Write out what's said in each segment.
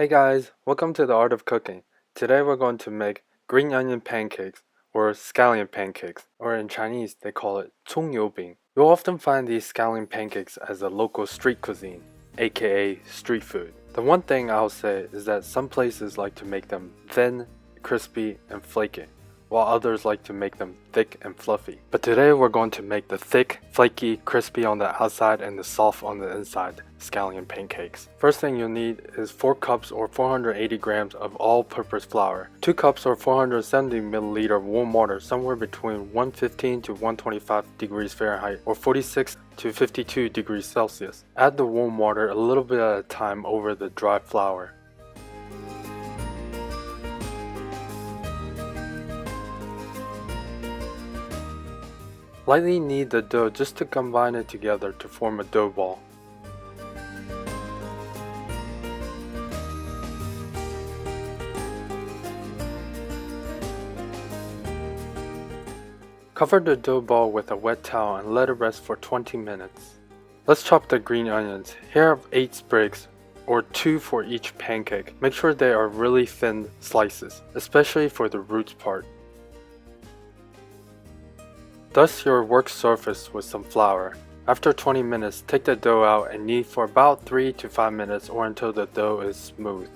Hey guys, welcome to the Art of Cooking. Today we're going to make green onion pancakes or scallion pancakes, or in Chinese they call it 葱油饼. You'll often find these scallion pancakes as a local street cuisine, aka street food. The one thing I'll say is that some places like to make them thin, crispy, and flaky, while others like to make them thick and fluffy. But today we're going to make the thick, flaky, crispy on the outside and the soft on the inside scallion pancakes. First thing you'll need is 4 cups or 480 grams of all-purpose flour, 2 cups or 470 milliliter warm water somewhere between 115 to 125 degrees Fahrenheit or 46 to 52 degrees Celsius. Add the warm water a little bit at a time over the dry flour. Lightly knead the dough just to combine it together to form a dough ball. Cover the dough ball with a wet towel and let it rest for 20 minutes. Let's chop the green onions. Here I have 8 sprigs, or 2 for each pancake. Make sure they are really thin slices, especially for the roots part. Dust your work surface with some flour. After 20 minutes, take the dough out and knead for about 3 to 5 minutes or until the dough is smooth.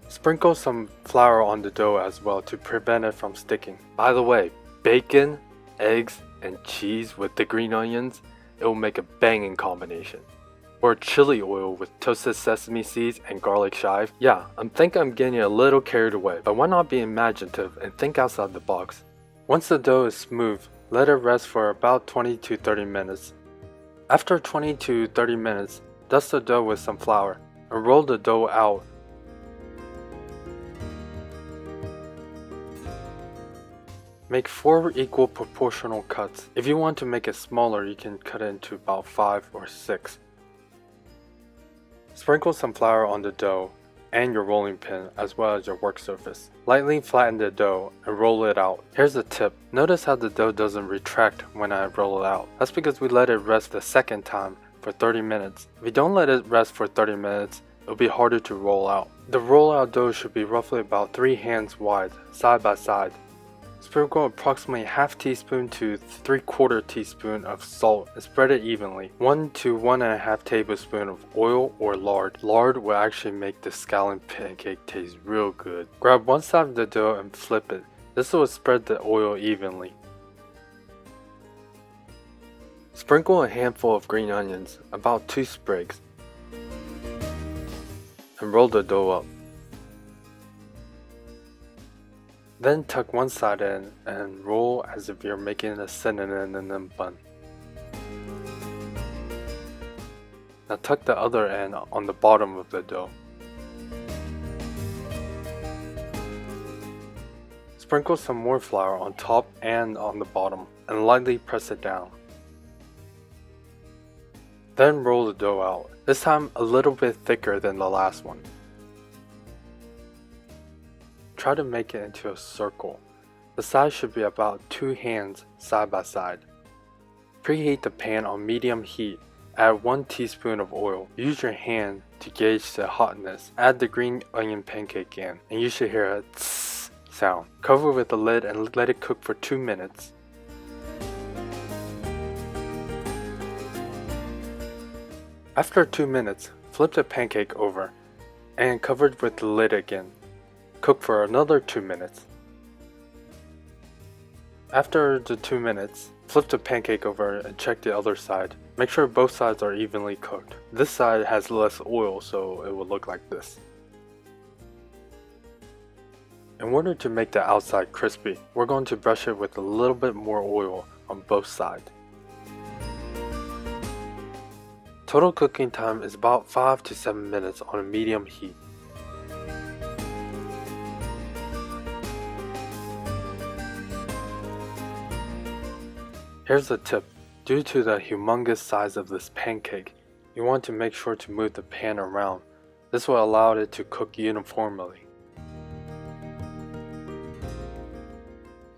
Sprinkle some flour on the dough as well to prevent it from sticking. By the way, bacon, eggs, and cheese with the green onions, it will make a banging combination. Or chili oil with toasted sesame seeds and garlic chive. Yeah, I think I'm getting a little carried away, but why not be imaginative and think outside the box? Once the dough is smooth, let it rest for about 20 to 30 minutes. After 20 to 30 minutes, dust the dough with some flour and roll the dough out. Make 4 equal proportional cuts. If you want to make it smaller, you can cut it into about 5 or 6. Sprinkle some flour on the dough and your rolling pin as well as your work surface. Lightly flatten the dough and roll it out. Here's a tip. Notice how the dough doesn't retract when I roll it out. That's because we let it rest the second time for 30 minutes. If you don't let it rest for 30 minutes, it'll be harder to roll out. The roll out dough should be roughly about 3 hands wide, side by side. Sprinkle approximately half teaspoon to 3/4 teaspoon of salt and spread it evenly. 1 to 1.5 tablespoon of oil or lard. Lard will actually make the scallion pancake taste real good. Grab one side of the dough and flip it. This will spread the oil evenly. Sprinkle a handful of green onions, about 2 sprigs, and roll the dough up. Then tuck one side in and roll as if you're making a cinnamon bun. Now tuck the other end on the bottom of the dough. Sprinkle some more flour on top and on the bottom and lightly press it down. Then roll the dough out, this time a little bit thicker than the last one. Try to make it into a circle. The size should be about 2 hands side by side. Preheat the pan on medium heat. Add 1 teaspoon of oil. Use your hand to gauge the hotness. Add the green onion pancake in, and you should hear a tss sound. Cover with the lid and let it cook for 2 minutes. After 2 minutes, flip the pancake over and cover it with the lid again. Cook for another 2 minutes. After the 2 minutes, flip the pancake over and check the other side. Make sure both sides are evenly cooked. This side has less oil, so it will look like this. In order to make the outside crispy, we're going to brush it with a little bit more oil on both sides. Total cooking time is about 5 to 7 minutes on a medium heat. Here's a tip. Due to the humongous size of this pancake, you want to make sure to move the pan around. This will allow it to cook uniformly.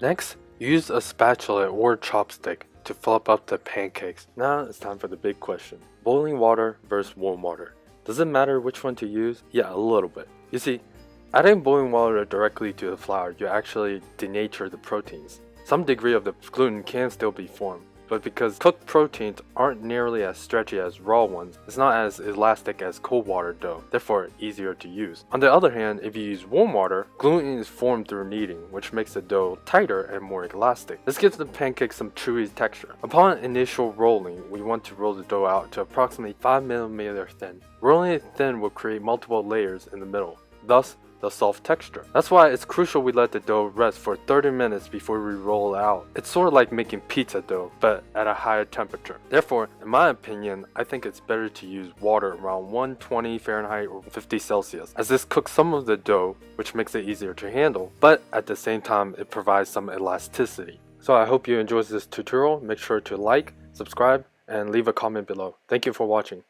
Next, use a spatula or chopstick to flip up the pancakes. Now it's time for the big question. Boiling water versus warm water. Does it matter which one to use? Yeah, a little bit. You see, adding boiling water directly to the flour, you actually denature the proteins. Some degree of the gluten can still be formed, but because cooked proteins aren't nearly as stretchy as raw ones, it's not as elastic as cold water dough, therefore easier to use. On the other hand, if you use warm water, gluten is formed through kneading, which makes the dough tighter and more elastic. This gives the pancake some chewy texture. Upon initial rolling, we want to roll the dough out to approximately 5mm thin. Rolling it thin will create multiple layers in the middle, thus the soft texture. That's why it's crucial we let the dough rest for 30 minutes before we roll it out. It's sort of like making pizza dough, but at a higher temperature. Therefore, in my opinion, I think it's better to use water around 120 Fahrenheit or 50 Celsius, as this cooks some of the dough, which makes it easier to handle, but at the same time, it provides some elasticity. So I hope you enjoyed this tutorial. Make sure to like, subscribe, and leave a comment below. Thank you for watching.